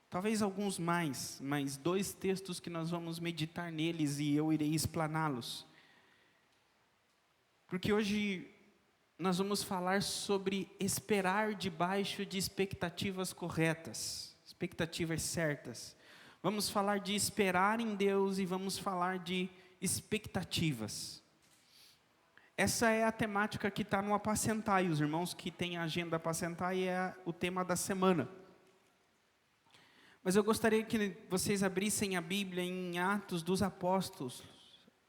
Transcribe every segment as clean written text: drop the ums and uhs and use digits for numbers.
talvez alguns mais, mas 2 textos que nós vamos meditar neles e eu irei explaná-los. Porque hoje nós vamos falar sobre esperar debaixo de expectativas corretas, expectativas certas. Vamos falar de esperar em Deus e vamos falar de expectativas. Essa é a temática que está no Apacentai. Os irmãos que têm a agenda Apacentai é o tema da semana. Mas eu gostaria que vocês abrissem a Bíblia em Atos dos Apóstolos,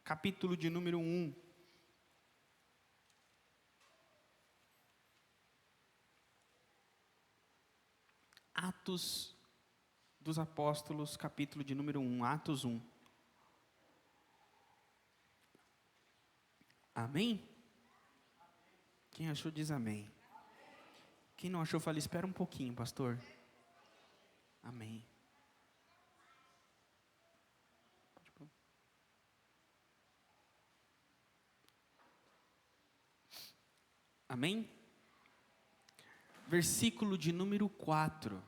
capítulo de número 1. Atos dos Apóstolos, capítulo de número 1, Atos 1. Amém? Quem achou diz amém. Quem não achou, fala, espera um pouquinho, pastor. Amém. Amém? Versículo de número 4.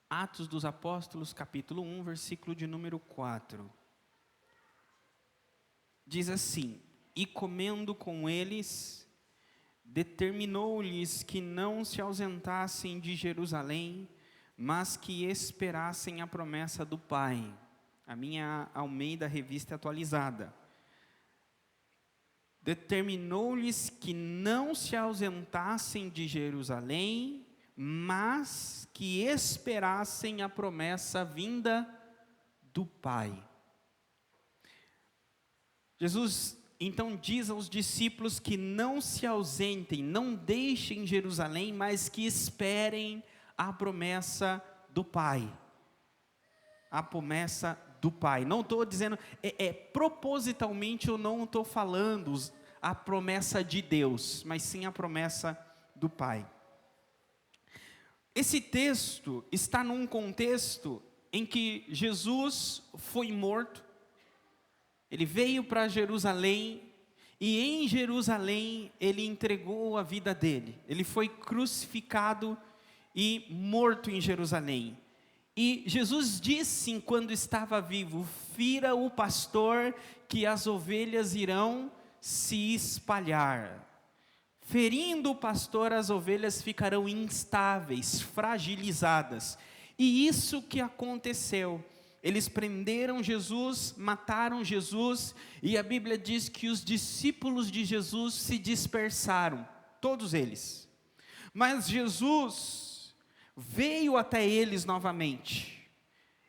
Atos dos Apóstolos, capítulo 1, versículo de número 4. Diz assim: E comendo com eles, determinou-lhes que não se ausentassem de Jerusalém, mas que esperassem a promessa do Pai. A minha Almeida Revista Atualizada. Determinou-lhes que não se ausentassem de Jerusalém, mas que esperassem a promessa vinda do Pai. Jesus então diz aos discípulos que não se ausentem, não deixem Jerusalém, mas que esperem a promessa do Pai. A promessa do Pai. Não estou dizendo, propositalmente eu não estou falando a promessa de Deus, mas sim a promessa do Pai. Esse texto está num contexto em que Jesus foi morto, ele veio para Jerusalém, e em Jerusalém ele entregou a vida dele, ele foi crucificado e morto em Jerusalém. E Jesus disse, enquanto estava vivo: fira o pastor, que as ovelhas irão se espalhar. Ferindo o pastor, as ovelhas ficarão instáveis, fragilizadas. E isso que aconteceu. Eles prenderam Jesus, mataram Jesus, e a Bíblia diz que os discípulos de Jesus se dispersaram, todos eles. Mas Jesus veio até eles novamente.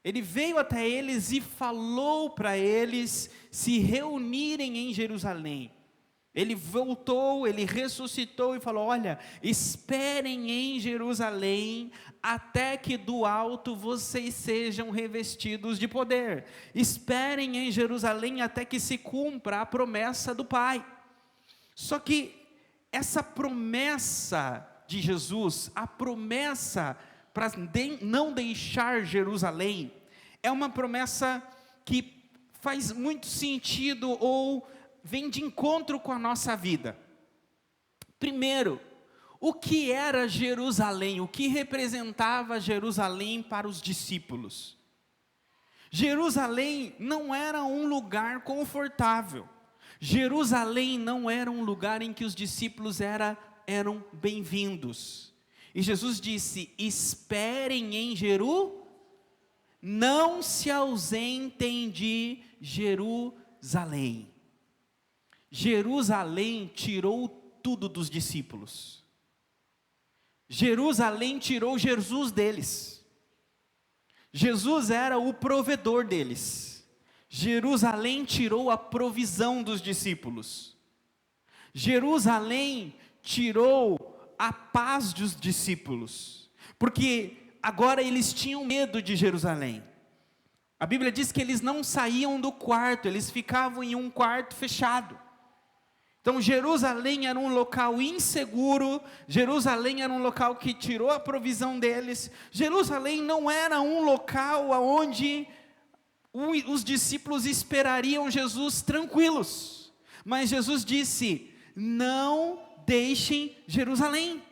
Ele veio até eles e falou para eles se reunirem em Jerusalém. Ele voltou, ele ressuscitou e falou: olha, esperem em Jerusalém, até que do alto vocês sejam revestidos de poder. Esperem em Jerusalém até que se cumpra a promessa do Pai. Só que essa promessa de Jesus, a promessa para não deixar Jerusalém, é uma promessa que faz muito sentido ou vem de encontro com a nossa vida. Primeiro, o que era Jerusalém? O que representava Jerusalém para os discípulos? Jerusalém não era um lugar confortável. Jerusalém não era um lugar em que os discípulos eram bem-vindos. E Jesus disse: esperem em não se ausentem de Jerusalém. Jerusalém tirou tudo dos discípulos. Jerusalém tirou Jesus deles. Jesus era o provedor deles. Jerusalém tirou a provisão dos discípulos. Jerusalém tirou a paz dos discípulos, porque agora eles tinham medo de Jerusalém. A Bíblia diz que eles não saíam do quarto, eles ficavam em um quarto fechado. Então Jerusalém era um local inseguro, Jerusalém era um local que tirou a provisão deles. Jerusalém não era um local onde os discípulos esperariam Jesus tranquilos. Mas Jesus disse: não deixem Jerusalém.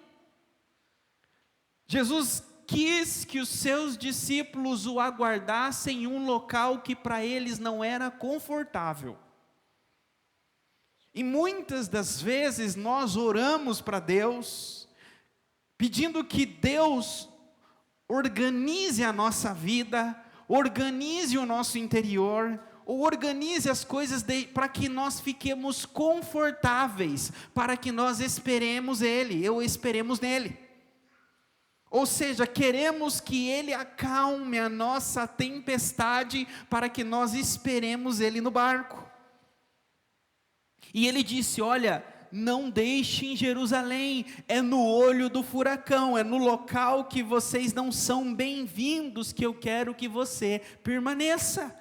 Jesus quis que os seus discípulos o aguardassem em um local que para eles não era confortável. E muitas das vezes nós oramos para Deus, pedindo que Deus organize a nossa vida, organize o nosso interior, ou organize as coisas para que nós fiquemos confortáveis, para que nós esperemos Ele, ou esperemos nele. Ou seja, queremos que Ele acalme a nossa tempestade, para que nós esperemos Ele no barco. E Ele disse: olha, não deixem Jerusalém, é no olho do furacão, é no local que vocês não são bem-vindos, que eu quero que você permaneça.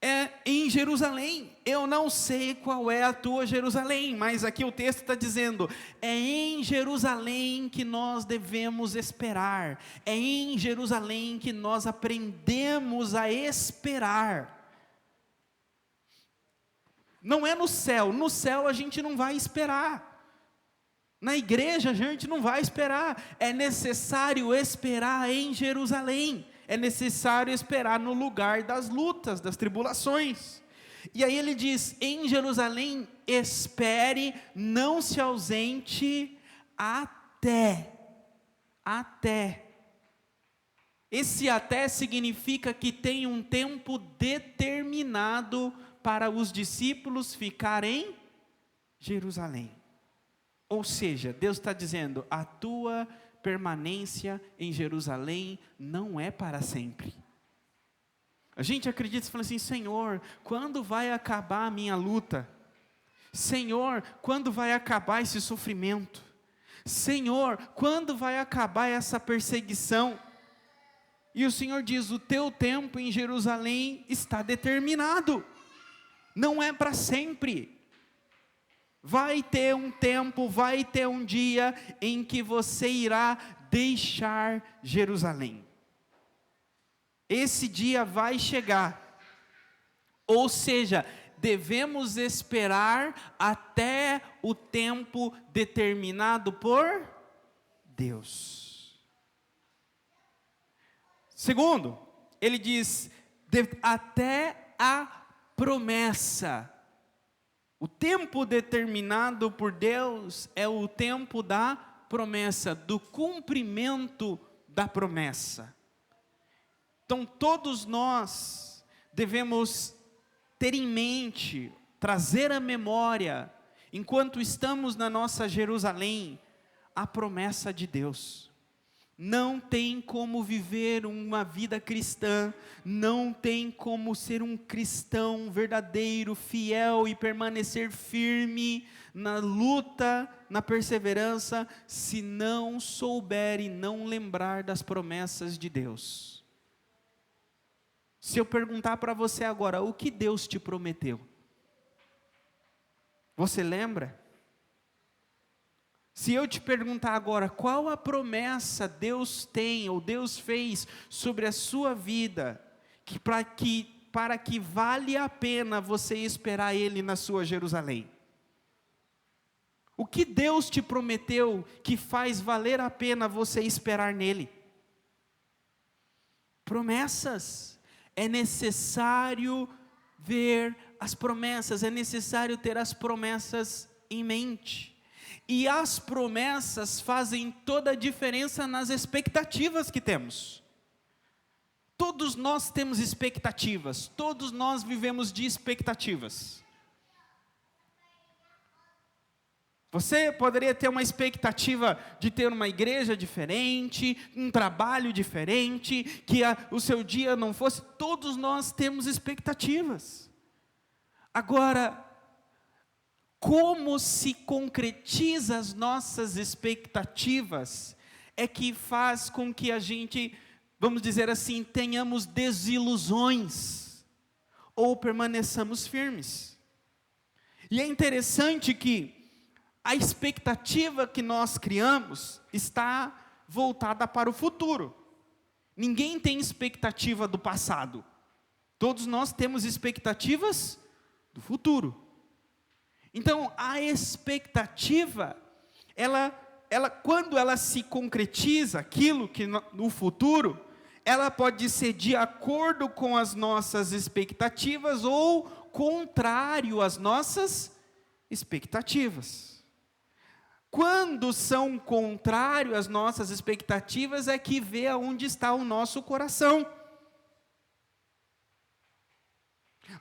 É em Jerusalém. Eu não sei qual é a tua Jerusalém, mas aqui o texto está dizendo, é em Jerusalém que nós devemos esperar, é em Jerusalém que nós aprendemos a esperar. Não é no céu a gente não vai esperar, na igreja a gente não vai esperar, é necessário esperar em Jerusalém, é necessário esperar no lugar das lutas, das tribulações. E aí ele diz, em Jerusalém espere, não se ausente até. Esse até significa que tem um tempo determinado para os discípulos ficarem em Jerusalém. Ou seja, Deus está dizendo, a tua permanência em Jerusalém não é para sempre. A gente acredita e fala assim, Senhor, quando vai acabar a minha luta? Senhor, quando vai acabar esse sofrimento? Senhor, quando vai acabar essa perseguição? E o Senhor diz, o teu tempo em Jerusalém está determinado. Não é para sempre. Vai ter um tempo, vai ter um dia em que você irá deixar Jerusalém. Esse dia vai chegar. Ou seja, devemos esperar até o tempo determinado por Deus. Segundo, ele diz, até a promessa. O tempo determinado por Deus é o tempo da promessa, do cumprimento da promessa. Então todos nós devemos ter em mente, trazer à memória, enquanto estamos na nossa Jerusalém, a promessa de Deus. Não tem como viver uma vida cristã, não tem como ser um cristão verdadeiro, fiel e permanecer firme na luta, na perseverança, se não souber e não lembrar das promessas de Deus. Se eu perguntar para você agora, o que Deus te prometeu? Você lembra? Se eu te perguntar agora, qual a promessa Deus tem, ou Deus fez sobre a sua vida, para que vale a pena você esperar Ele na sua Jerusalém? O que Deus te prometeu que faz valer a pena você esperar nele? Promessas. É necessário ver as promessas, é necessário ter as promessas em mente. E as promessas fazem toda a diferença nas expectativas que temos. Todos nós temos expectativas, todos nós vivemos de expectativas. Você poderia ter uma expectativa de ter uma igreja diferente, um trabalho diferente, que o seu dia não fosse. Todos nós temos expectativas. Agora, como se concretiza as nossas expectativas, é que faz com que a gente, vamos dizer assim, tenhamos desilusões, ou permaneçamos firmes. E é interessante que a expectativa que nós criamos está voltada para o futuro. Ninguém tem expectativa do passado. Todos nós temos expectativas do futuro. Então, a expectativa, ela quando ela se concretiza, aquilo que no futuro, ela pode ser de acordo com as nossas expectativas ou contrário às nossas expectativas. Quando são contrário às nossas expectativas, é que vê aonde está o nosso coração.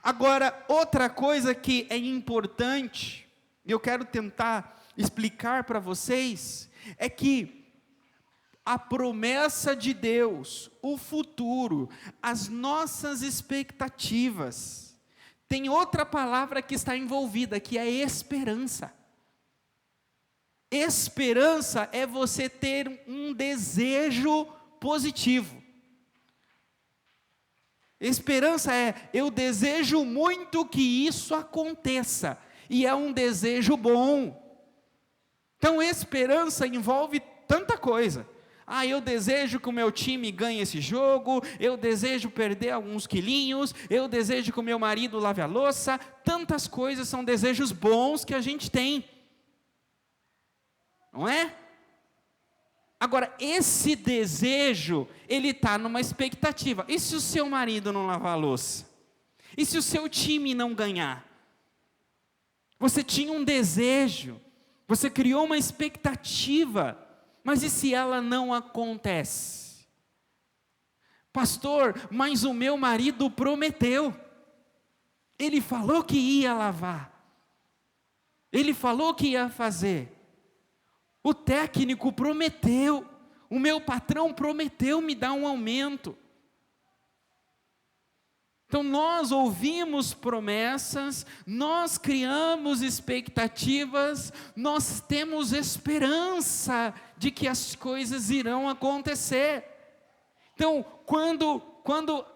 Agora, outra coisa que é importante, eu quero tentar explicar para vocês, é que a promessa de Deus, o futuro, as nossas expectativas, tem outra palavra que está envolvida, que é esperança. Esperança é você ter um desejo positivo. Esperança é, eu desejo muito que isso aconteça, e é um desejo bom. Então, esperança envolve tanta coisa. Eu desejo que o meu time ganhe esse jogo, eu desejo perder alguns quilinhos, eu desejo que o meu marido lave a louça. Tantas coisas são desejos bons que a gente tem. Não é? Agora, esse desejo, ele está numa expectativa. E se o seu marido não lavar a louça? E se o seu time não ganhar? Você tinha um desejo, você criou uma expectativa, mas e se ela não acontece? Pastor, mas o meu marido prometeu. Ele falou que ia lavar. Ele falou que ia fazer. O técnico prometeu, o meu patrão prometeu me dar um aumento. Então nós ouvimos promessas, nós criamos expectativas, nós temos esperança de que as coisas irão acontecer. Então, quando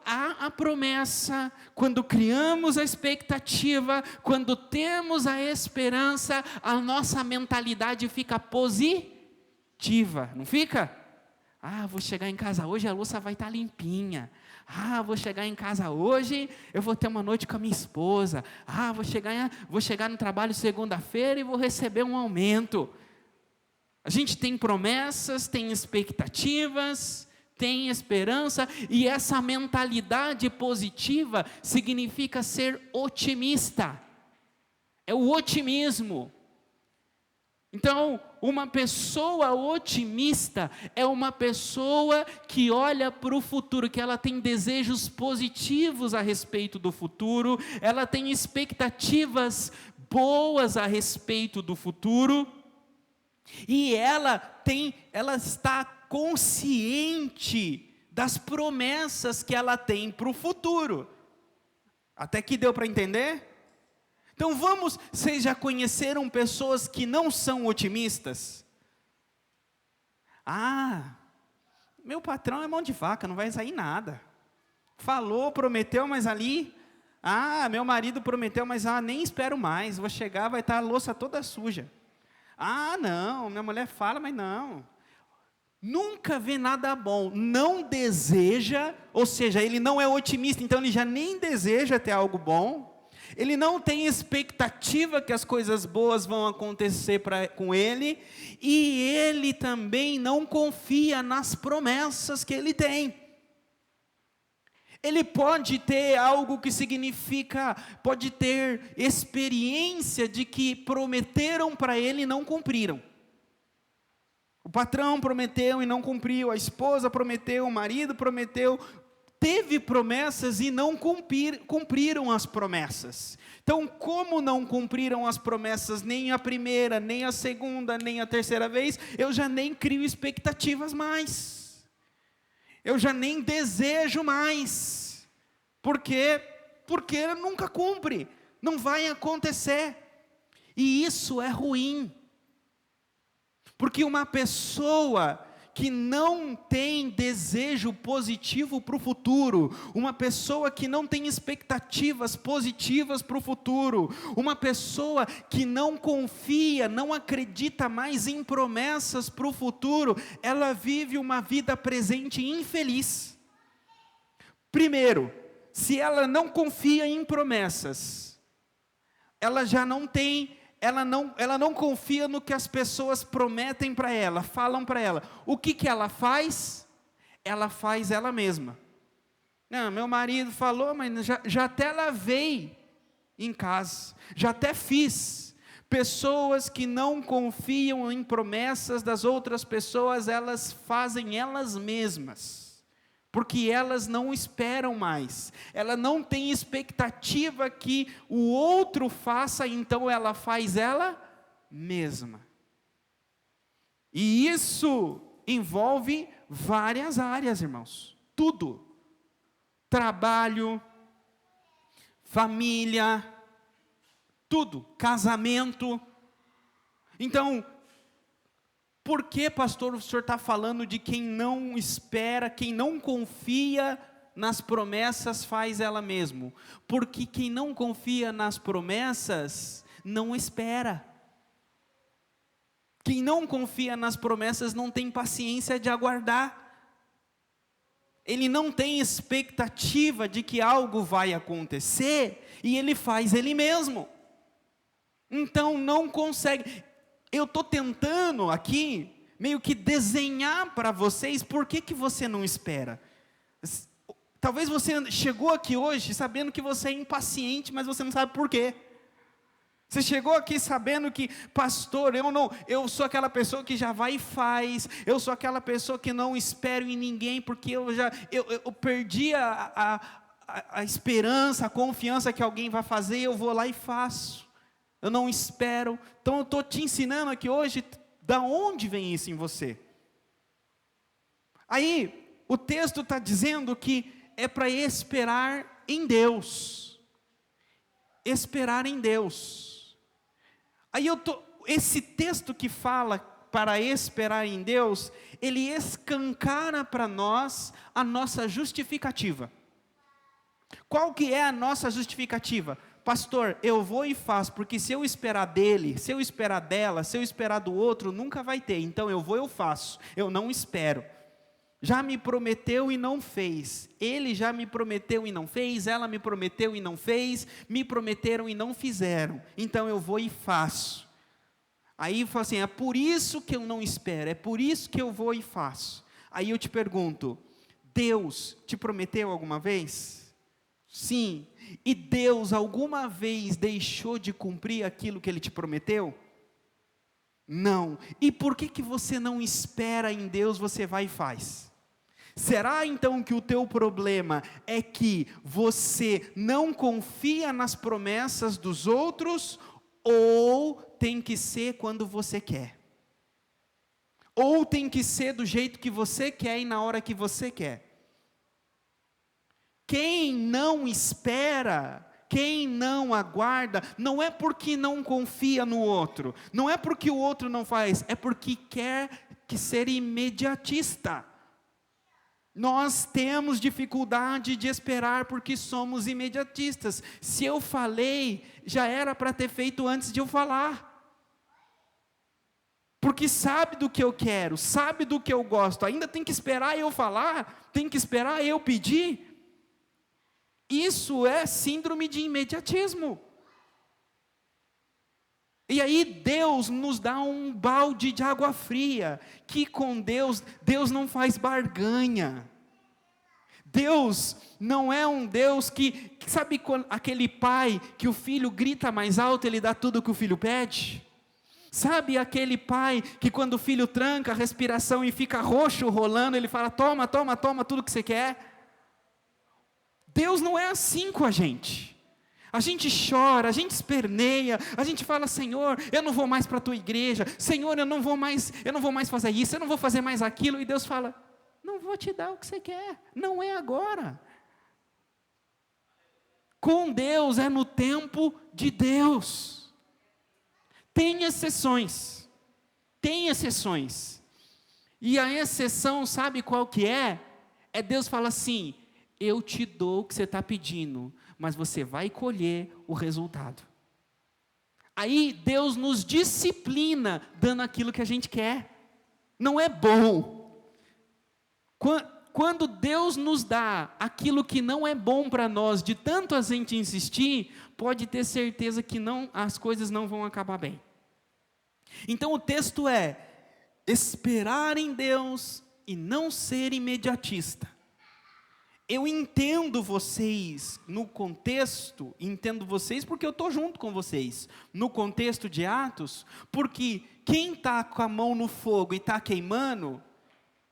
há a promessa, quando criamos a expectativa, quando temos a esperança, a nossa mentalidade fica positiva, não fica? Vou chegar em casa hoje, a louça vai estar limpinha. Vou chegar em casa hoje, eu vou ter uma noite com a minha esposa. Vou chegar no trabalho segunda-feira e vou receber um aumento. A gente tem promessas, tem expectativas, tem esperança, e essa mentalidade positiva significa ser otimista. É o otimismo. Então, uma pessoa otimista é uma pessoa que olha para o futuro, que ela tem desejos positivos a respeito do futuro, ela tem expectativas boas a respeito do futuro, e ela está consciente das promessas que ela tem para o futuro. Até aqui deu para entender? Então vocês já conheceram pessoas que não são otimistas? Meu patrão é mão de vaca, não vai sair nada. Falou, prometeu, mas ali, meu marido prometeu, mas nem espero mais, vou chegar, vai estar a louça toda suja. Não, minha mulher fala, mas não. Nunca vê nada bom, não deseja, ou seja, ele não é otimista, então ele já nem deseja ter algo bom. Ele não tem expectativa que as coisas boas vão acontecer com ele, e ele também não confia nas promessas que ele tem. Ele pode ter algo que significa, pode ter experiência de que prometeram para ele e não cumpriram. O patrão prometeu e não cumpriu, a esposa prometeu, o marido prometeu, teve promessas e não cumpriram as promessas. Então, como não cumpriram as promessas nem a primeira, nem a segunda, nem a terceira vez, eu já nem crio expectativas mais. Eu já nem desejo mais. Por quê? Porque nunca cumpre, não vai acontecer. E isso é ruim. Porque uma pessoa que não tem desejo positivo para o futuro, uma pessoa que não tem expectativas positivas para o futuro, uma pessoa que não confia, não acredita mais em promessas para o futuro, ela vive uma vida presente infeliz. Primeiro, se ela não confia em promessas, ela já não tem ela não confia no que as pessoas prometem para ela, falam para ela. O que ela faz? Ela faz ela mesma. Não, meu marido falou, mas já até lavei em casa, já até fiz. Pessoas que não confiam em promessas das outras pessoas, elas fazem elas mesmas, porque elas não esperam mais, ela não tem expectativa que o outro faça, então ela faz ela mesma. E isso envolve várias áreas, irmãos, tudo: trabalho, família, tudo, casamento. Então, por que, pastor, o senhor está falando de quem não espera, quem não confia nas promessas faz ela mesmo? Porque quem não confia nas promessas não espera. Quem não confia nas promessas não tem paciência de aguardar. Ele não tem expectativa de que algo vai acontecer e ele faz ele mesmo. Então não consegue. Eu estou tentando aqui, meio que desenhar para vocês, por que você não espera. Talvez você chegou aqui hoje sabendo que você é impaciente, mas você não sabe por quê. Você chegou aqui sabendo que, pastor, eu sou aquela pessoa que já vai e faz, eu sou aquela pessoa que não espero em ninguém, porque eu perdi a esperança, a confiança que alguém vai fazer, eu vou lá e faço. Eu não espero. Então eu estou te ensinando aqui hoje, da onde vem isso em você? Aí, o texto está dizendo que é para esperar em Deus. Esperar em Deus. Aí esse texto que fala para esperar em Deus, ele escancara para nós a nossa justificativa. Qual que é a nossa justificativa? Pastor, eu vou e faço, porque se eu esperar dele, se eu esperar dela, se eu esperar do outro, nunca vai ter. Então eu vou e eu faço, eu não espero. Já me prometeu e não fez. Ele já me prometeu e não fez, ela me prometeu e não fez, me prometeram e não fizeram. Então eu vou e faço. Aí fala assim, é por isso que eu não espero, é por isso que eu vou e faço. Aí eu te pergunto, Deus te prometeu alguma vez? Sim. E Deus alguma vez deixou de cumprir aquilo que Ele te prometeu? Não. E por que você não espera em Deus, você vai e faz? Será então que o teu problema é que você não confia nas promessas dos outros, ou tem que ser quando você quer? Ou tem que ser do jeito que você quer e na hora que você quer? Quem não espera, quem não aguarda, não é porque não confia no outro, não é porque o outro não faz, é porque quer que ser imediatista. Nós temos dificuldade de esperar porque somos imediatistas. Se eu falei, já era para ter feito antes de eu falar. Porque sabe do que eu quero, sabe do que eu gosto, ainda tem que esperar eu falar, tem que esperar eu pedir. Isso é síndrome de imediatismo. E aí Deus nos dá um balde de água fria, que com Deus não faz barganha. Deus não é um Deus que sabe aquele pai que o filho grita mais alto, ele dá tudo o que o filho pede? Sabe aquele pai que quando o filho tranca a respiração e fica roxo rolando, ele fala, toma, toma, toma tudo que você quer? Deus não é assim com a gente chora, a gente esperneia, a gente fala, Senhor, eu não vou mais para a tua igreja, Senhor, eu não vou mais fazer isso, eu não vou fazer mais aquilo, e Deus fala, não vou te dar o que você quer, não é agora. Com Deus é no tempo de Deus. Tem exceções, e a exceção, sabe qual que é? É Deus fala assim, eu te dou o que você está pedindo, mas você vai colher o resultado. Aí Deus nos disciplina, dando aquilo que a gente quer. Não é bom. quando Deus nos dá aquilo que não é bom para nós, de tanto a gente insistir, pode ter certeza que as coisas não vão acabar bem. Então o texto é: esperar em Deus e não ser imediatista. Eu entendo vocês no contexto, entendo vocês porque eu estou junto com vocês, no contexto de Atos, porque quem está com a mão no fogo e está queimando,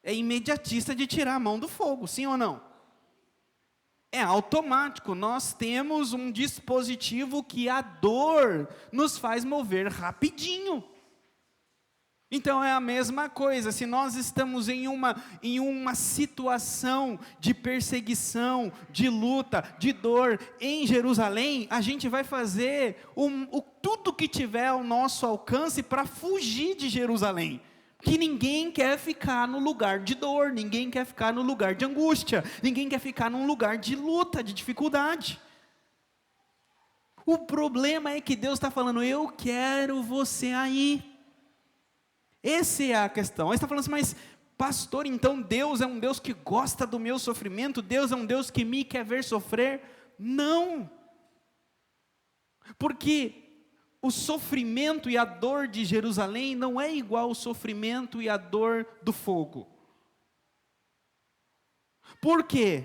é imediatista de tirar a mão do fogo, sim ou não? É automático, nós temos um dispositivo que a dor nos faz mover rapidinho. Então é a mesma coisa, se nós estamos em uma situação de perseguição, de luta, de dor em Jerusalém, a gente vai fazer tudo que tiver ao nosso alcance para fugir de Jerusalém. Que ninguém quer ficar no lugar de dor, ninguém quer ficar no lugar de angústia, ninguém quer ficar num lugar de luta, de dificuldade. O problema é que Deus está falando: eu quero você aí. Essa é a questão. Aí está falando assim: mas pastor, então Deus é um Deus que gosta do meu sofrimento? Deus é um Deus que me quer ver sofrer? Não. Porque o sofrimento e a dor de Jerusalém não é igual ao sofrimento e a dor do fogo. Por quê?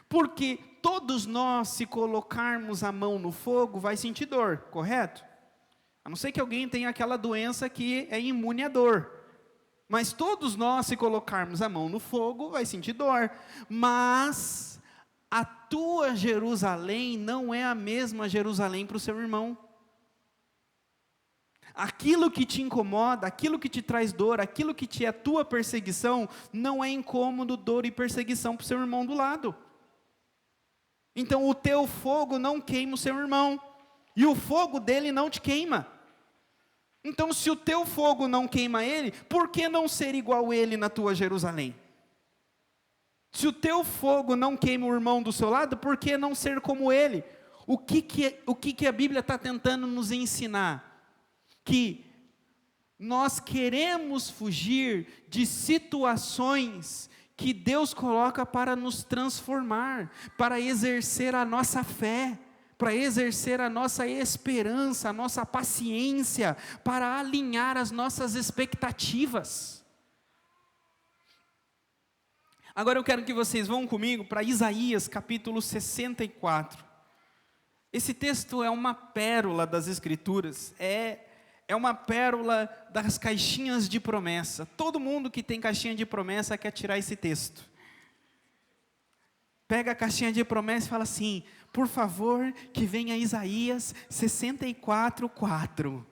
Porque todos nós, se colocarmos a mão no fogo, vai sentir dor, correto? A não ser que alguém tenha aquela doença que é imune à dor. Mas todos nós, se colocarmos a mão no fogo, vai sentir dor. Mas a tua Jerusalém não é a mesma Jerusalém para o seu irmão. Aquilo que te incomoda, aquilo que te traz dor, aquilo que é a tua perseguição, não é incômodo, dor e perseguição para o seu irmão do lado. Então o teu fogo não queima o seu irmão, e o fogo dele não te queima. Então, se o teu fogo não queima ele, por que não ser igual ele na tua Jerusalém? Se o teu fogo não queima o irmão do seu lado, por que não ser como ele? O que a Bíblia está tentando nos ensinar? Que nós queremos fugir de situações que Deus coloca para nos transformar, para exercer a nossa fé, para exercer a nossa esperança, a nossa paciência, para alinhar as nossas expectativas. Agora eu quero que vocês vão comigo para Isaías capítulo 64. Esse texto é uma pérola das Escrituras, é uma pérola das caixinhas de promessa. Todo mundo que tem caixinha de promessa quer tirar esse texto. Pega a caixinha de promessa e fala assim: por favor, que venha Isaías 64:4.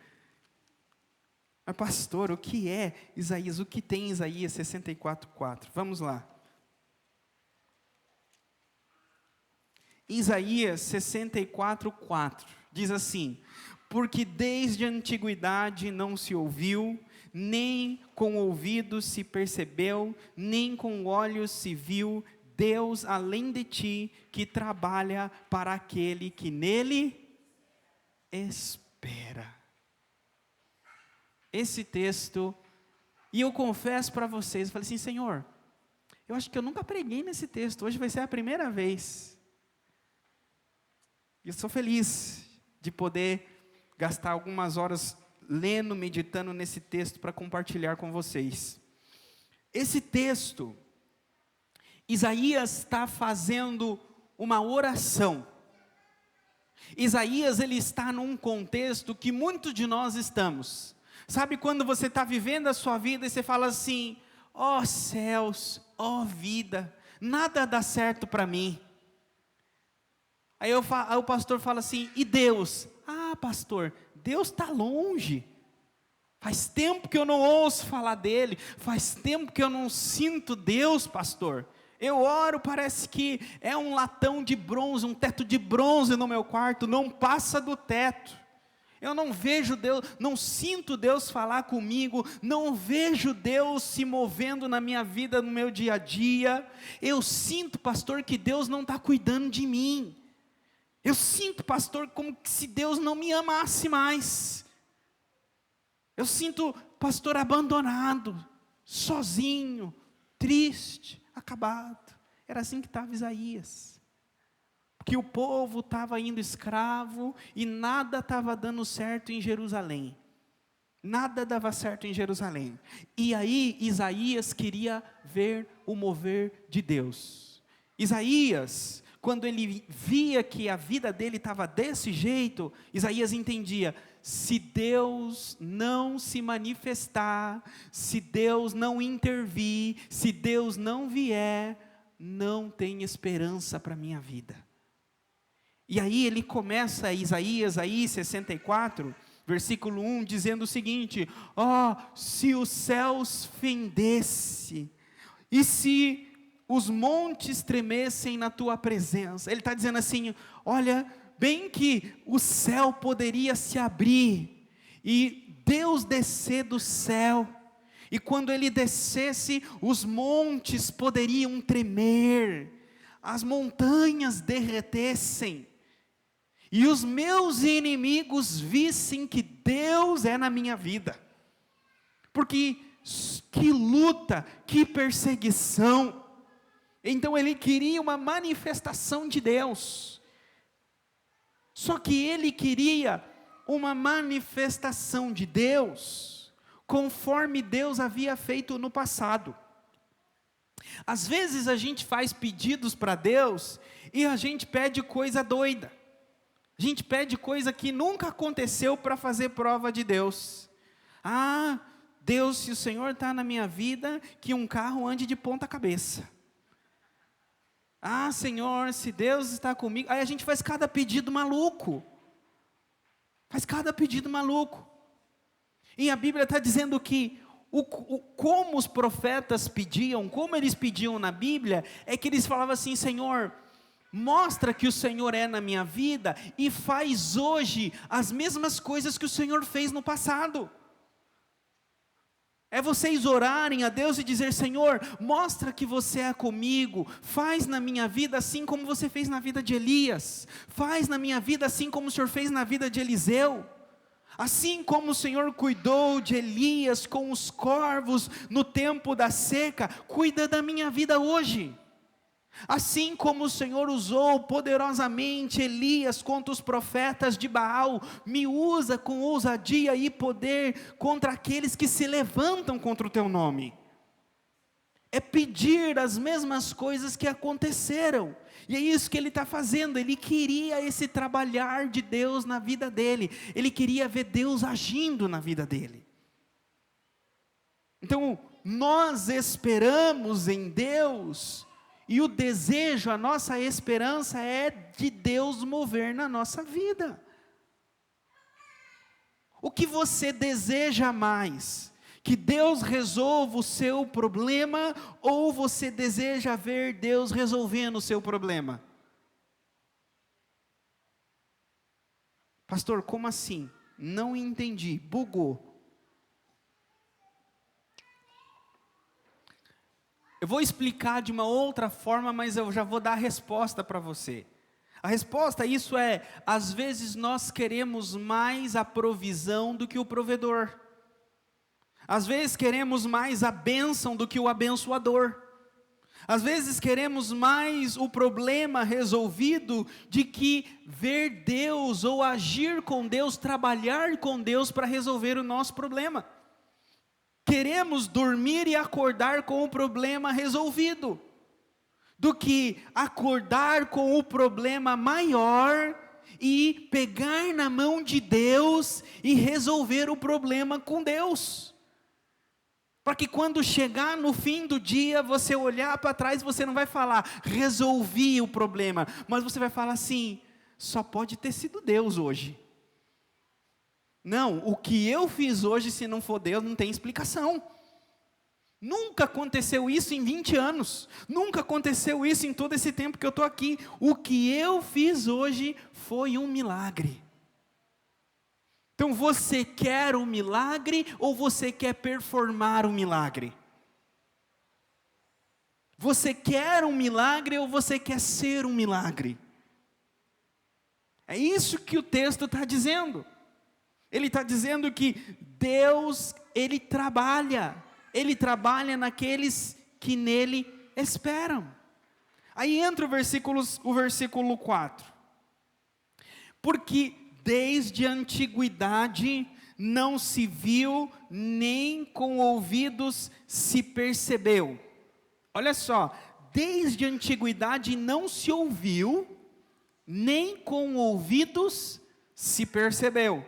Mas pastor, o que é Isaías? O que tem Isaías 64:4? Vamos lá. Isaías 64:4 diz assim: porque desde a antiguidade não se ouviu, nem com ouvidos se percebeu, nem com olhos se viu, Deus além de ti, que trabalha para aquele que nele espera. Esse texto, e eu confesso para vocês, eu falei assim: Senhor, eu acho que eu nunca preguei nesse texto, hoje vai ser a primeira vez. E eu sou feliz de poder gastar algumas horas lendo, meditando nesse texto para compartilhar com vocês. Esse texto, Isaías está fazendo uma oração. Isaías, ele está num contexto que muitos de nós estamos. Sabe quando você está vivendo a sua vida e você fala assim: ó céus, ó vida, nada dá certo para mim. Aí o pastor fala assim: e Deus? Ah, pastor, Deus está longe. Faz tempo que eu não ouço falar dele. Faz tempo que eu não sinto Deus, pastor. Eu oro, parece que é um latão de bronze, um teto de bronze no meu quarto, não passa do teto. Eu não vejo Deus, não sinto Deus falar comigo, não vejo Deus se movendo na minha vida, no meu dia a dia. Eu sinto, pastor, que Deus não está cuidando de mim. Eu sinto, pastor, como se Deus não me amasse mais. Eu sinto, pastor, abandonado, sozinho, triste, acabado. Era assim que estava Isaías. Que o povo estava indo escravo e nada estava dando certo em Jerusalém. Nada dava certo em Jerusalém. E aí Isaías queria ver o mover de Deus. Isaías, quando ele via que a vida dele estava desse jeito, Isaías entendia: se Deus não se manifestar, se Deus não intervir, se Deus não vier, não tem esperança para a minha vida. E aí ele começa Isaías aí 64, versículo 1, dizendo o seguinte: se os céus fendesse, e se os montes tremessem na tua presença. Ele está dizendo assim: olha, bem que o céu poderia se abrir, e Deus descer do céu, e quando Ele descesse, os montes poderiam tremer, as montanhas derretessem, e os meus inimigos vissem que Deus é na minha vida. Porque que luta, que perseguição. Então ele queria uma manifestação de Deus. Só que ele queria uma manifestação de Deus conforme Deus havia feito no passado. Às vezes a gente faz pedidos para Deus e a gente pede coisa doida. A gente pede coisa que nunca aconteceu para fazer prova de Deus. Deus, se o Senhor está na minha vida, que um carro ande de ponta cabeça. Senhor, se Deus está comigo. Aí a gente faz cada pedido maluco. E a Bíblia está dizendo que como os profetas pediam, como eles pediam na Bíblia, é que eles falavam assim: Senhor, mostra que o Senhor é na minha vida e faz hoje as mesmas coisas que o Senhor fez no passado. É vocês orarem a Deus e dizer: Senhor, mostra que você é comigo, faz na minha vida assim como você fez na vida de Elias, faz na minha vida assim como o Senhor fez na vida de Eliseu, assim como o Senhor cuidou de Elias com os corvos no tempo da seca, cuida da minha vida hoje. Assim como o Senhor usou poderosamente Elias contra os profetas de Baal, me usa com ousadia e poder contra aqueles que se levantam contra o teu nome. É pedir as mesmas coisas que aconteceram, e é isso que ele está fazendo. Ele queria esse trabalhar de Deus na vida dele, ele queria ver Deus agindo na vida dele. Então, nós esperamos em Deus, e o desejo, a nossa esperança é de Deus mover na nossa vida. O que você deseja mais? Que Deus resolva o seu problema, ou você deseja ver Deus resolvendo o seu problema? Pastor, como assim? Não entendi, bugou. Eu vou explicar de uma outra forma, mas eu já vou dar a resposta para você. A resposta a isso é: às vezes nós queremos mais a provisão do que o provedor. Às vezes queremos mais a bênção do que o abençoador. Às vezes queremos mais o problema resolvido de que ver Deus ou agir com Deus, trabalhar com Deus para resolver o nosso problema. Queremos dormir e acordar com o problema resolvido, do que acordar com o problema maior e pegar na mão de Deus e resolver o problema com Deus. Para que quando chegar no fim do dia, você olhar para trás, você não vai falar: resolvi o problema, mas você vai falar assim: só pode ter sido Deus hoje. Não, o que eu fiz hoje, se não for Deus, não tem explicação. Nunca aconteceu isso em 20 anos. Nunca aconteceu isso em todo esse tempo que eu estou aqui. O que eu fiz hoje foi um milagre. Então você quer um milagre ou você quer performar um milagre? Você quer um milagre ou você quer ser um milagre? É isso que o texto está dizendo. Ele está dizendo que Deus, Ele trabalha naqueles que nele esperam. Aí entra o versículo 4. Porque desde a antiguidade não se viu, nem com ouvidos se percebeu. Olha só, desde a antiguidade não se ouviu, nem com ouvidos se percebeu.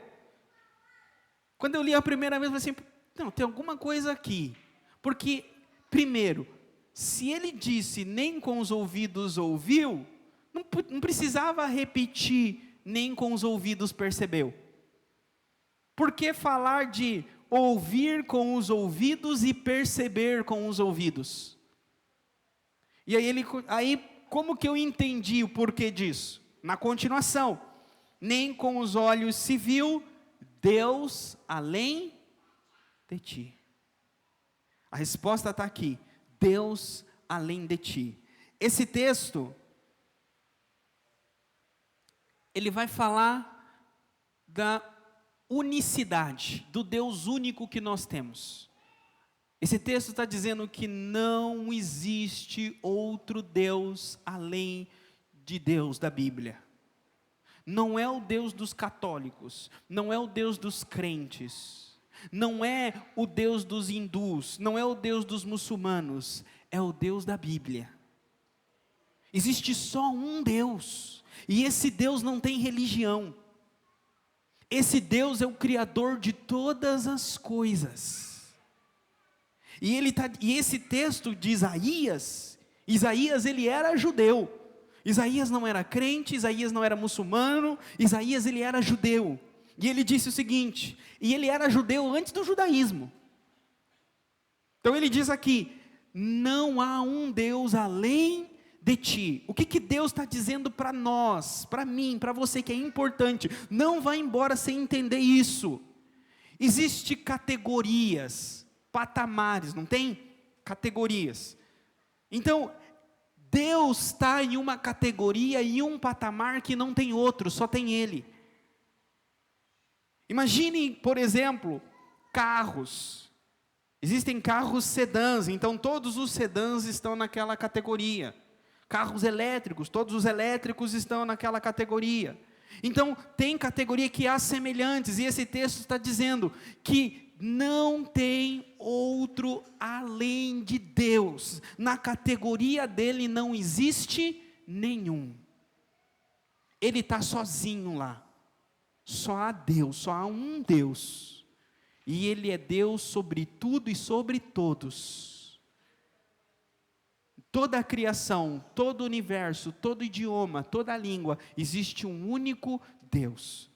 Quando eu li a primeira vez, eu falei assim, não, tem alguma coisa aqui. Porque, primeiro, se ele disse nem com os ouvidos ouviu, não precisava repetir nem com os ouvidos percebeu. Por que falar de ouvir com os ouvidos e perceber com os ouvidos? E aí como que eu entendi o porquê disso? Na continuação, nem com os olhos se viu Deus além de ti. A resposta está aqui, Deus além de ti. Esse texto, ele vai falar da unicidade, do Deus único que nós temos. Esse texto está dizendo que não existe outro Deus além de Deus da Bíblia. Não é o Deus dos católicos, não é o Deus dos crentes, não é o Deus dos hindus, não é o Deus dos muçulmanos, é o Deus da Bíblia. Existe só um Deus, e esse Deus não tem religião. Esse Deus é o Criador de todas as coisas. E esse texto de Isaías ele era judeu. Isaías não era crente, Isaías não era muçulmano, Isaías ele era judeu. E ele disse o seguinte, e ele era judeu antes do judaísmo. Então ele diz aqui, não há um Deus além de ti. O que Deus está dizendo para nós, para mim, para você que é importante? Não vá embora sem entender isso. Existem categorias, patamares, não tem? Categorias. Então, Deus está em uma categoria e um patamar que não tem outro, só tem Ele. Imagine, por exemplo, carros. Existem carros sedãs, então todos os sedãs estão naquela categoria. Carros elétricos, todos os elétricos estão naquela categoria. Então, tem categoria que há semelhantes, e esse texto está dizendo que não tem outro além de Deus. Na categoria dele não existe nenhum. Ele está sozinho lá. Só há Deus, só há um Deus. E Ele é Deus sobre tudo e sobre todos. Toda a criação, todo o universo, todo idioma, toda a língua, existe um único Deus.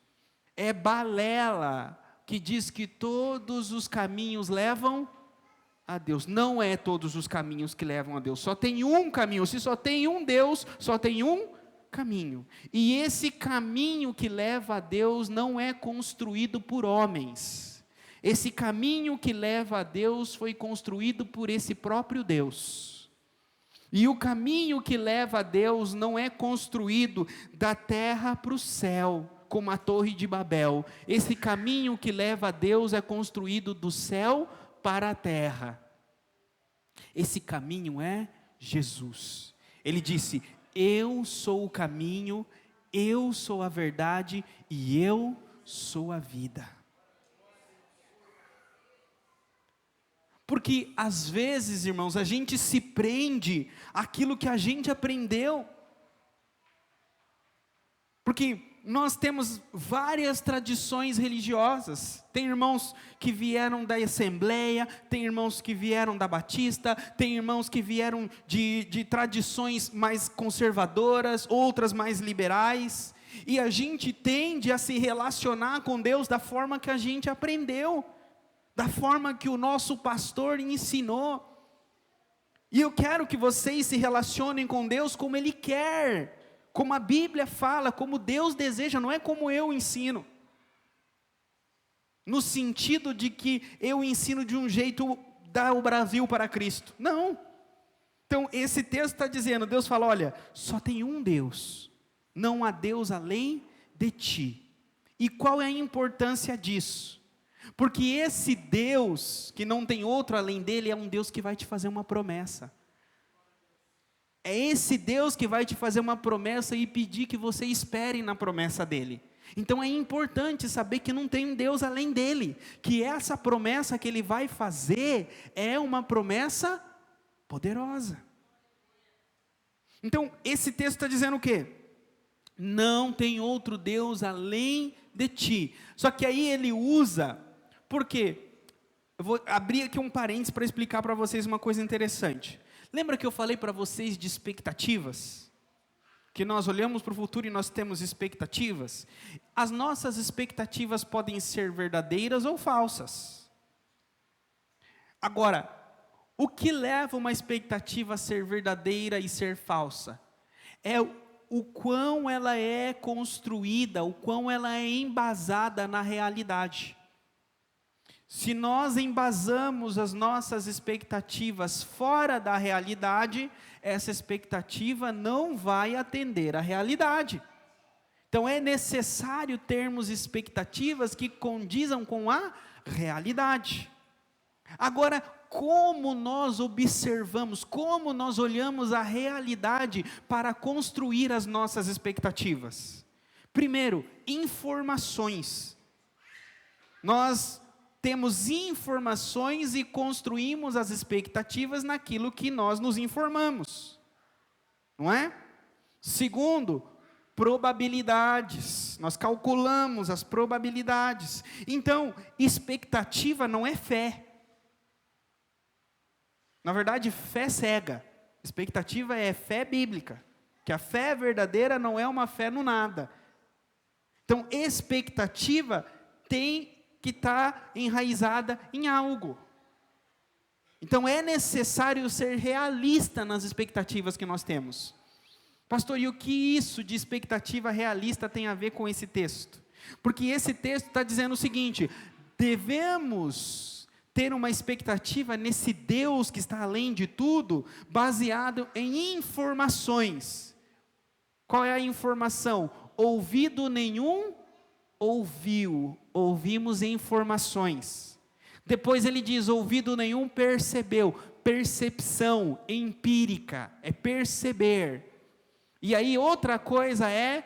É balela que diz que todos os caminhos levam a Deus. Não é todos os caminhos que levam a Deus, só tem um caminho. Se só tem um Deus, só tem um caminho. E esse caminho que leva a Deus não é construído por homens. Esse caminho que leva a Deus foi construído por esse próprio Deus. E o caminho que leva a Deus não é construído da terra para o céu, como a Torre de Babel. Esse caminho que leva a Deus é construído do céu para a terra. Esse caminho é Jesus. Ele disse, eu sou o caminho, eu sou a verdade e eu sou a vida. Porque às vezes, irmãos, a gente se prende àquilo que a gente aprendeu. Porque nós temos várias tradições religiosas. Tem irmãos que vieram da Assembleia, tem irmãos que vieram da Batista, tem irmãos que vieram de tradições mais conservadoras, outras mais liberais. E a gente tende a se relacionar com Deus da forma que a gente aprendeu, da forma que o nosso pastor ensinou. E eu quero que vocês se relacionem com Deus como Ele quer, como a Bíblia fala, como Deus deseja, não é como eu ensino. No sentido de que eu ensino de um jeito, dar o Brasil para Cristo. Não. Então esse texto está dizendo, Deus fala, olha, só tem um Deus, não há Deus além de ti. E qual é a importância disso? Porque esse Deus, que não tem outro além dele, é um Deus que vai te fazer uma promessa. É esse Deus que vai te fazer uma promessa e pedir que você espere na promessa dele. Então é importante saber que não tem um Deus além dele, que essa promessa que ele vai fazer é uma promessa poderosa. Então esse texto está dizendo o quê? Não tem outro Deus além de ti. Só que aí ele usa, por quê? Eu vou abrir aqui um parênteses para explicar para vocês uma coisa interessante. Lembra que eu falei para vocês de expectativas? Que nós olhamos para o futuro e nós temos expectativas? As nossas expectativas podem ser verdadeiras ou falsas. Agora, o que leva uma expectativa a ser verdadeira e ser falsa? É o quão ela é construída, o quão ela é embasada na realidade. Se nós embasamos as nossas expectativas fora da realidade, essa expectativa não vai atender à realidade. Então é necessário termos expectativas que condizam com a realidade. Agora, como nós observamos, como nós olhamos a realidade para construir as nossas expectativas? Primeiro, informações. Nós temos informações e construímos as expectativas naquilo que nós nos informamos, não é? Segundo, probabilidades. Nós calculamos as probabilidades. Então, expectativa não é fé. Na verdade, fé cega. Expectativa é fé bíblica. Que a fé verdadeira não é uma fé no nada. Então, expectativa tem que está enraizada em algo. Então é necessário ser realista nas expectativas que nós temos. Pastor, e o que isso de expectativa realista tem a ver com esse texto? Porque esse texto está dizendo o seguinte: devemos ter uma expectativa nesse Deus que está além de tudo, baseado em informações. Qual é a informação? Ouvido nenhum ouviu, ouvimos informações. Depois ele diz, ouvido nenhum percebeu, percepção empírica, é perceber. E aí outra coisa é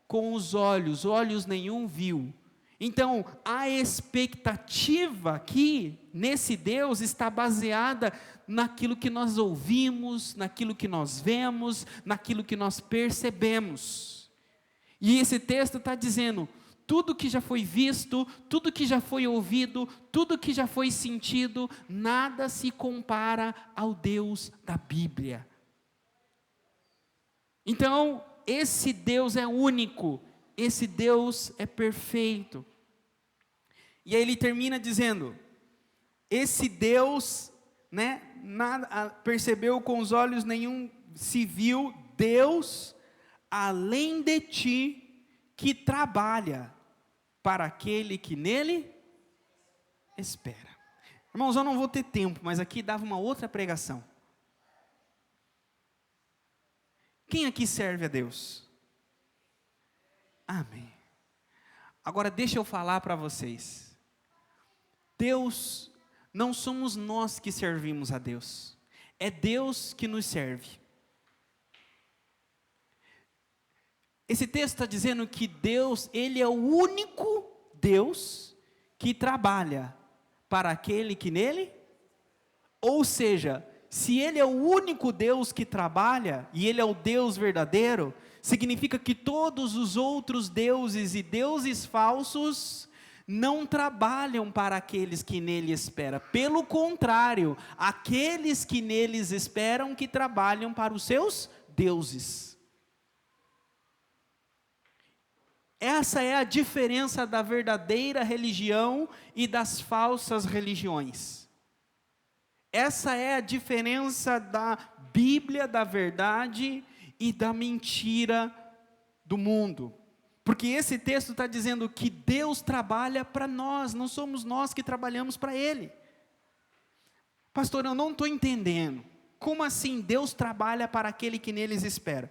com os olhos nenhum viu. Então a expectativa aqui, nesse Deus, está baseada naquilo que nós ouvimos, naquilo que nós vemos, naquilo que nós percebemos. E esse texto está dizendo, tudo que já foi visto, tudo que já foi ouvido, tudo que já foi sentido, nada se compara ao Deus da Bíblia. Então, esse Deus é único, esse Deus é perfeito. E aí ele termina dizendo, esse Deus, né, nada percebeu com os olhos, nenhum se viu, Deus, além de ti, que trabalha para aquele que nele espera. Irmãos, eu não vou ter tempo, mas aqui dava uma outra pregação. Quem aqui serve a Deus? Amém. Agora deixa eu falar para vocês. Deus, não somos nós que servimos a Deus. É Deus que nos serve. Esse texto está dizendo que Deus, Ele é o único Deus que trabalha para aquele que nele, ou seja, se Ele é o único Deus que trabalha, e Ele é o Deus verdadeiro, significa que todos os outros deuses e deuses falsos não trabalham para aqueles que nele esperam. Pelo contrário, aqueles que neles esperam que trabalham para os seus deuses. Essa é a diferença da verdadeira religião e das falsas religiões. Essa é a diferença da Bíblia, da verdade e da mentira do mundo. Porque esse texto está dizendo que Deus trabalha para nós, não somos nós que trabalhamos para Ele. Pastor, eu não estou entendendo. Como assim Deus trabalha para aquele que neles espera?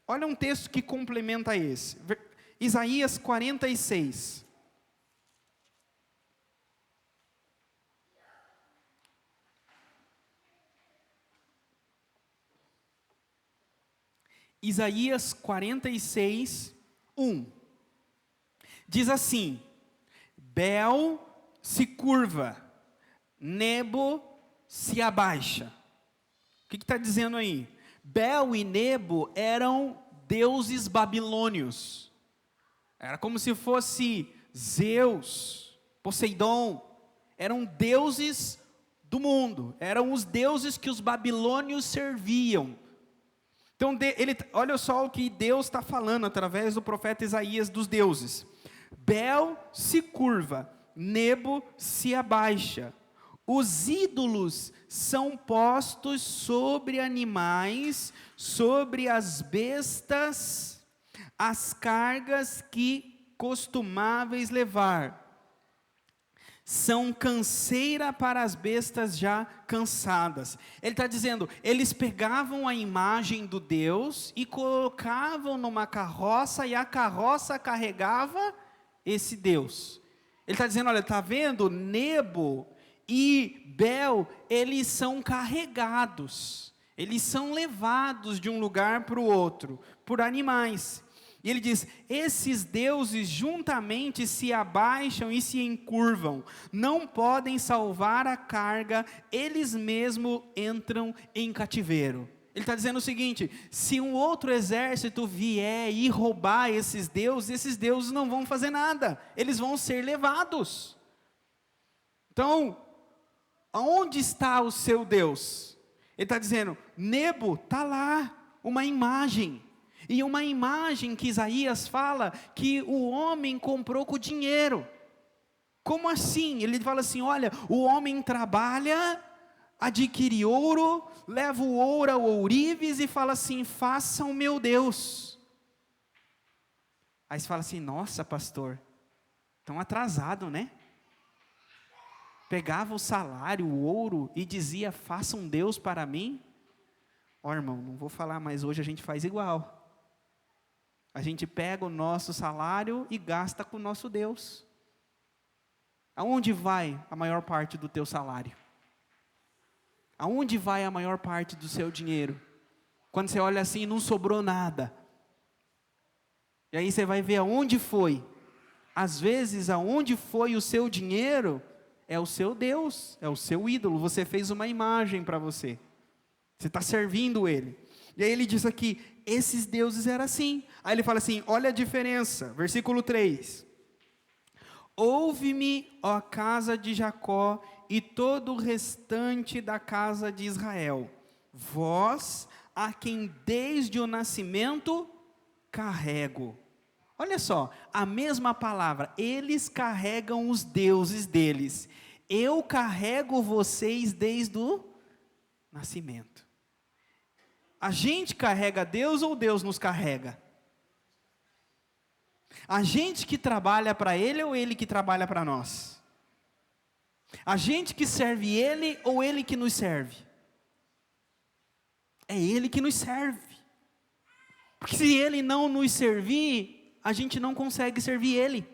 Olha um texto que complementa esse. Isaías 46. Isaías 46, 1. Diz assim: Bel se curva, Nebo se abaixa. O que está dizendo aí? Bel e Nebo eram deuses babilônios. Era como se fosse Zeus, Poseidon. Eram deuses do mundo. Eram os deuses que os babilônios serviam. Então, olha só o que Deus está falando através do profeta Isaías dos deuses. Bel se curva, Nebo se abaixa. Os ídolos são postos sobre animais, sobre as bestas, as cargas que costumáveis levar. São canseira para as bestas já cansadas. Ele está dizendo, eles pegavam a imagem do Deus e colocavam numa carroça, e a carroça carregava esse Deus. Ele está dizendo, olha, está vendo? Nebo e Bel, eles são carregados, eles são levados de um lugar para o outro, por animais. E ele diz, esses deuses juntamente se abaixam e se encurvam, não podem salvar a carga, eles mesmos entram em cativeiro. Ele está dizendo o seguinte, se um outro exército vier e roubar esses deuses não vão fazer nada, eles vão ser levados. Então, aonde está o seu Deus? Ele está dizendo, Nebo, está lá, uma imagem. E uma imagem que Isaías fala que o homem comprou com dinheiro. Como assim? Ele fala assim, olha, o homem trabalha, adquire ouro, leva o ouro ao ourives e fala assim, faça o meu Deus. Aí você fala assim, nossa pastor, tão atrasado, né? Pegava o salário, o ouro e dizia, faça um Deus para mim. Ó irmão, não vou falar, mas hoje a gente faz igual. A gente pega o nosso salário e gasta com o nosso Deus. Aonde vai a maior parte do teu salário? Aonde vai a maior parte do seu dinheiro? Quando você olha assim, não sobrou nada. E aí você vai ver aonde foi. Às vezes, aonde foi o seu dinheiro, é o seu Deus, é o seu ídolo. Você fez uma imagem para você. Você está servindo ele. E aí ele diz aqui, esses deuses eram assim. Aí ele fala assim, olha a diferença, versículo 3. Ouve-me, ó casa de Jacó, e todo o restante da casa de Israel, vós, a quem desde o nascimento carrego. Olha só, a mesma palavra, eles carregam os deuses deles. Eu carrego vocês desde o nascimento. A gente carrega Deus ou Deus nos carrega? A gente que trabalha para Ele ou Ele que trabalha para nós? A gente que serve Ele ou Ele que nos serve? É Ele que nos serve. Porque se Ele não nos servir, a gente não consegue servir Ele.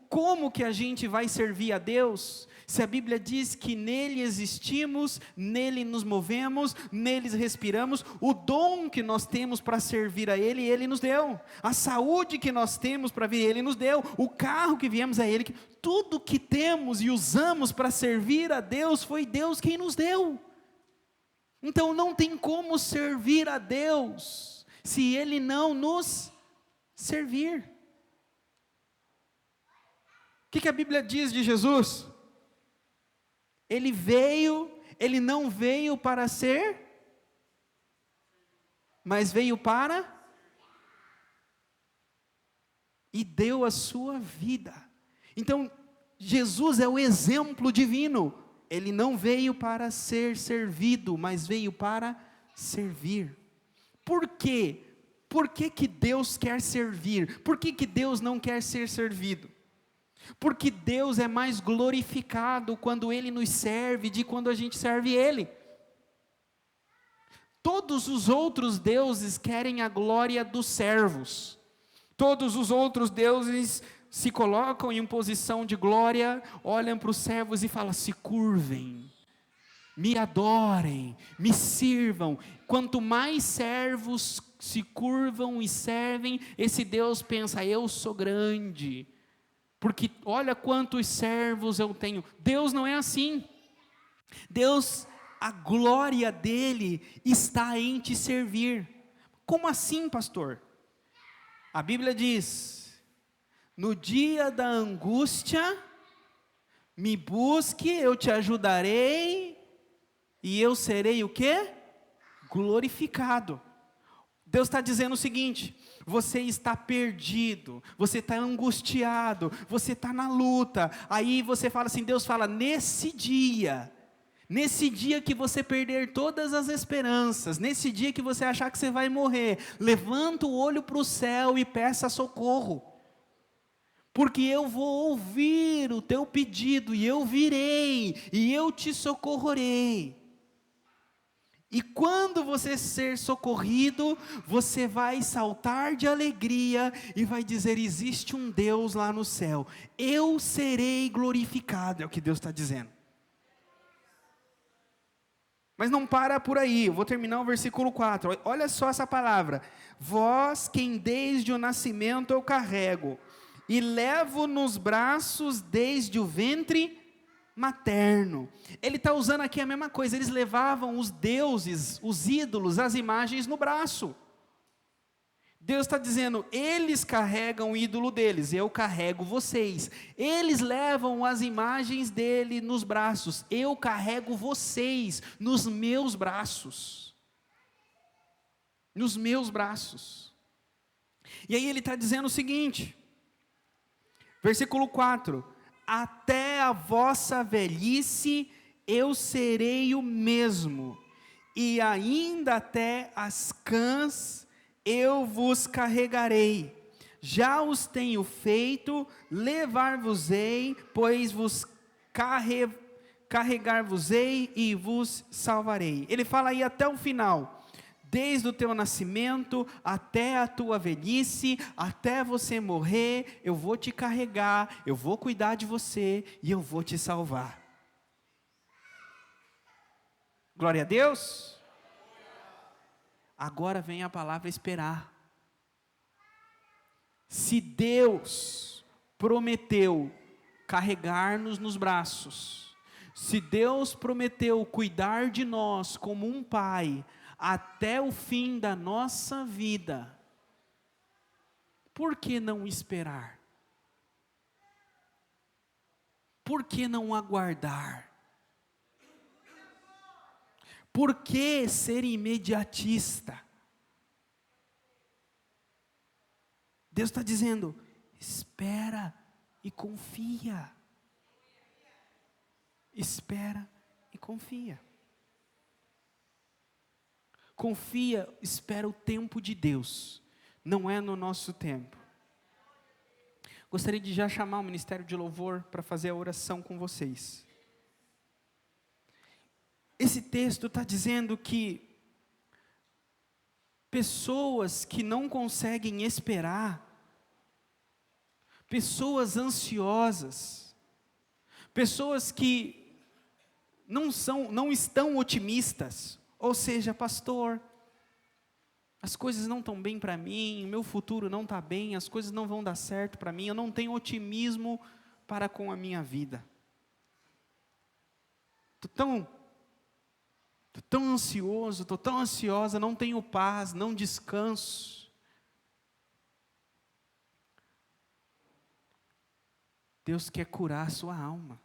Como que a gente vai servir a Deus, se a Bíblia diz que nele existimos, nele nos movemos, nele respiramos, o dom que nós temos para servir a Ele, Ele nos deu, a saúde que nós temos para vir, Ele nos deu, o carro que viemos a Ele, tudo que temos e usamos para servir a Deus, foi Deus quem nos deu. Então não tem como servir a Deus, se Ele não nos servir. O que a Bíblia diz de Jesus? Ele não veio para ser, mas veio para, e deu a sua vida. Então, Jesus é o exemplo divino. Ele não veio para ser servido, mas veio para servir. Por quê? Por que Deus quer servir? Por que Deus não quer ser servido? Porque Deus é mais glorificado quando Ele nos serve, de quando a gente serve Ele. Todos os outros deuses querem a glória dos servos. Todos os outros deuses se colocam em posição de glória, olham para os servos e falam, se curvem. me adorem, me sirvam. Quanto mais servos se curvam e servem, esse Deus pensa: eu sou grande, porque olha quantos servos eu tenho. Deus não é assim. Deus, a glória dele está em te servir. Como assim, pastor? A Bíblia diz: no dia da angústia, me busque, eu te ajudarei, e eu serei o quê? Glorificado. Deus está dizendo o seguinte: você está perdido, você está angustiado, você está na luta. Aí você fala assim, Deus fala: nesse dia que você perder todas as esperanças, nesse dia que você achar que você vai morrer, levanta o olho para o céu e peça socorro, porque eu vou ouvir o teu pedido, e eu virei, e eu te socorrerei. E quando você ser socorrido, você vai saltar de alegria, e vai dizer: existe um Deus lá no céu, eu serei glorificado, é o que Deus está dizendo. Mas não para por aí, eu vou terminar o versículo 4, olha só essa palavra: vós quem desde o nascimento eu carrego, e levo nos braços desde o ventre materno. Ele está usando aqui a mesma coisa, eles levavam os deuses, os ídolos, as imagens no braço. Deus está dizendo: eles carregam o ídolo deles, eu carrego vocês. Eles levam as imagens dele nos braços, eu carrego vocês nos meus braços. Nos meus braços. E aí ele está dizendo o seguinte, versículo 4: até a vossa velhice eu serei o mesmo, e ainda até as cãs eu vos carregarei. Já os tenho feito, levar-vos-ei, pois vos carregar-vos-ei e vos salvarei. Ele fala aí até o final: desde o teu nascimento até a tua velhice, até você morrer, eu vou te carregar, eu vou cuidar de você e eu vou te salvar. Glória a Deus. Agora vem a palavra esperar. Se Deus prometeu carregar-nos nos braços, se Deus prometeu cuidar de nós como um pai, até o fim da nossa vida, por que não esperar? Por que não aguardar? Por que ser imediatista? Deus está dizendo: espera e confia. Espera e confia. Confia, espera o tempo de Deus, não é no nosso tempo. Gostaria de já chamar o Ministério de Louvor para fazer a oração com vocês. Esse texto está dizendo que pessoas que não conseguem esperar, pessoas ansiosas, pessoas que não estão otimistas, ou seja, pastor, as coisas não estão bem para mim, o meu futuro não está bem, as coisas não vão dar certo para mim, eu não tenho otimismo para com a minha vida. Estou tão ansioso, estou tão ansiosa, não tenho paz, não descanso. Deus quer curar a sua alma.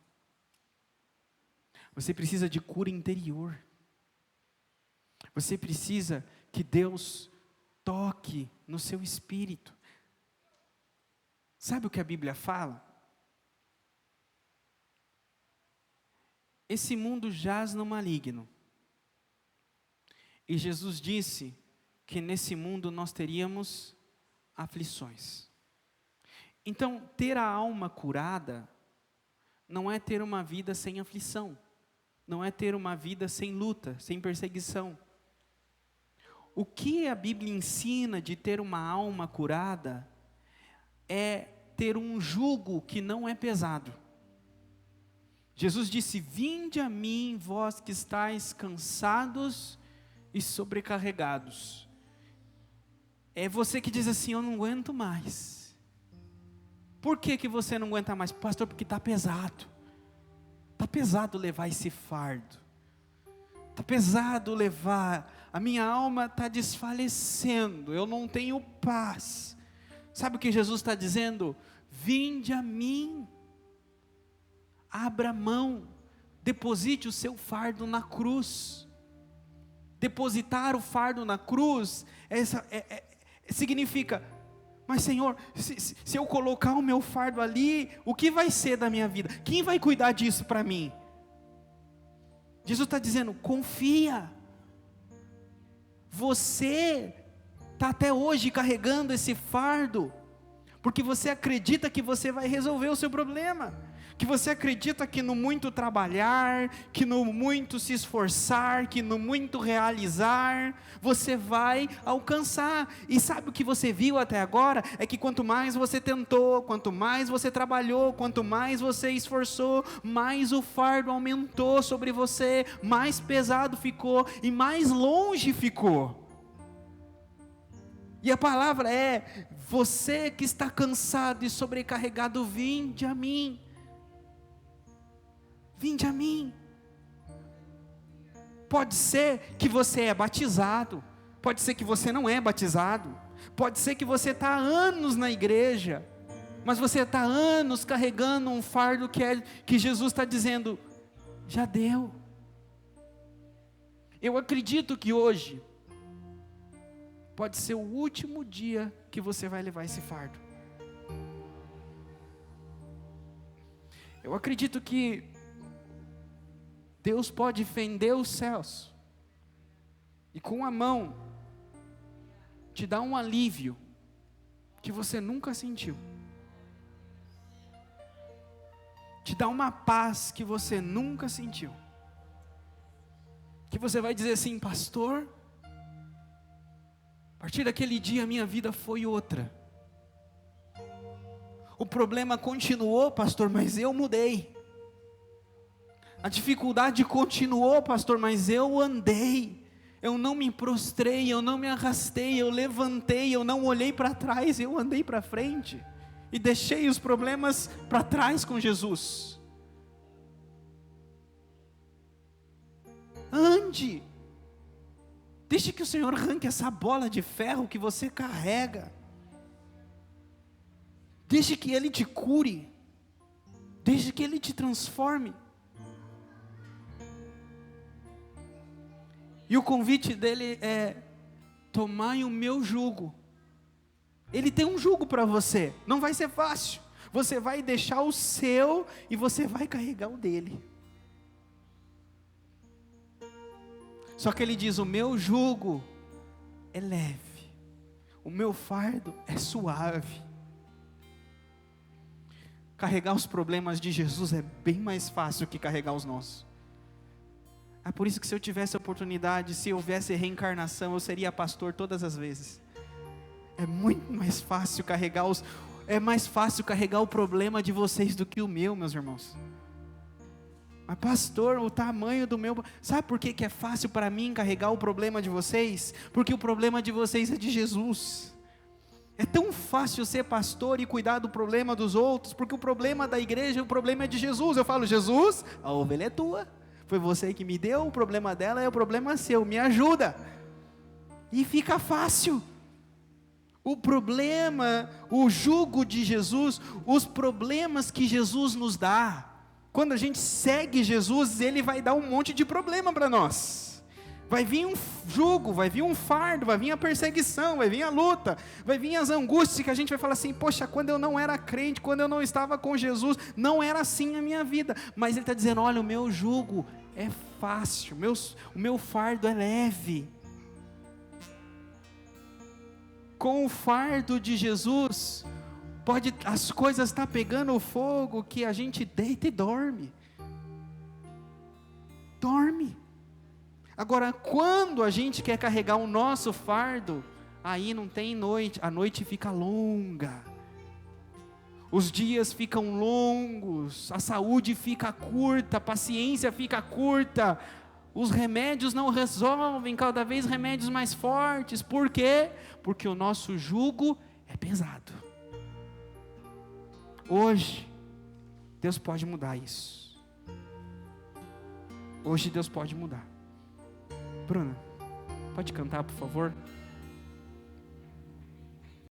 Você precisa de cura interior. Você precisa que Deus toque no seu espírito. Sabe o que a Bíblia fala? Esse mundo jaz no maligno. E Jesus disse que nesse mundo nós teríamos aflições. Então, ter a alma curada não é ter uma vida sem aflição, não é ter uma vida sem luta, sem perseguição. O que a Bíblia ensina de ter uma alma curada é ter um jugo que não é pesado. Jesus disse: vinde a mim, vós que estáis cansados e sobrecarregados. É você que diz assim: eu não aguento mais. Por que você não aguenta mais? Pastor, porque está pesado. Está pesado levar esse fardo. Está pesado levar. A minha alma está desfalecendo. Eu não tenho paz. Sabe o que Jesus está dizendo? Vinde a mim. Abra mão. Deposite o seu fardo na cruz. Depositar o fardo na cruz significa: mas Senhor, se eu colocar o meu fardo ali, o que vai ser da minha vida? Quem vai cuidar disso para mim? Jesus está dizendo: confia. Você está até hoje carregando esse fardo, porque você acredita que você vai resolver o seu problema, que você acredita que no muito trabalhar, que no muito se esforçar, que no muito realizar, você vai alcançar. E sabe o que você viu até agora? É que quanto mais você tentou, quanto mais você trabalhou, quanto mais você esforçou, mais o fardo aumentou sobre você, mais pesado ficou e mais longe ficou. E a palavra é: você que está cansado e sobrecarregado, vinde a mim. Vinde a mim. Pode ser que você é batizado, pode ser que você não é batizado, pode ser que você está há anos na igreja, mas você está há anos carregando um fardo que Jesus está dizendo: já deu. Eu acredito que hoje pode ser o último dia que você vai levar esse fardo. Eu acredito que Deus pode fender os céus e com a mão te dar um alívio que você nunca sentiu, te dar uma paz que você nunca sentiu, que você vai dizer assim: pastor, a partir daquele dia a minha vida foi outra. O problema continuou, pastor, mas eu mudei. A dificuldade continuou, pastor, mas eu andei. Eu não me prostrei, eu não me arrastei, eu levantei, eu não olhei para trás, eu andei para frente. E deixei os problemas para trás com Jesus. Ande. Deixe que o Senhor arranque essa bola de ferro que você carrega. Deixe que Ele te cure. Deixe que Ele te transforme. E o convite dele é: tomai o meu jugo. Ele tem um jugo para você. Não vai ser fácil. Você vai deixar o seu e você vai carregar o dele. Só que ele diz: o meu jugo é leve, o meu fardo é suave. Carregar os problemas de Jesus é bem mais fácil que carregar os nossos. É por isso que se eu tivesse a oportunidade, se houvesse reencarnação, eu seria pastor todas as vezes. É muito mais fácil carregar o problema de vocês do que o meu, meus irmãos. Mas pastor, o tamanho do meu... Sabe por que é fácil para mim carregar o problema de vocês? Porque o problema de vocês é de Jesus. É tão fácil ser pastor e cuidar do problema dos outros, porque o problema da igreja, o problema é de Jesus. Eu falo: Jesus, a ovelha é tua. Foi você que me deu, o problema dela é o problema seu, me ajuda. E fica fácil. O problema, o jugo de Jesus, os problemas que Jesus nos dá, quando a gente segue Jesus, Ele vai dar um monte de problema para nós. Vai vir um jugo, vai vir um fardo, vai vir a perseguição, vai vir a luta, vai vir as angústias que a gente vai falar assim: poxa, quando eu não era crente, quando eu não estava com Jesus, não era assim a minha vida. Mas Ele está dizendo: olha, o meu jugo é fácil, o meu fardo é leve. Com o fardo de Jesus, as coisas estão pegando fogo, que a gente deita e dorme. Dorme. Agora, quando a gente quer carregar o nosso fardo, aí não tem noite, a noite fica longa. os dias ficam longos, a saúde fica curta, a paciência fica curta, os remédios não resolvem, cada vez remédios mais fortes. Por quê? Porque o nosso jugo é pesado. Hoje, Deus pode mudar isso. Hoje Deus pode mudar. Bruna, pode cantar, por favor?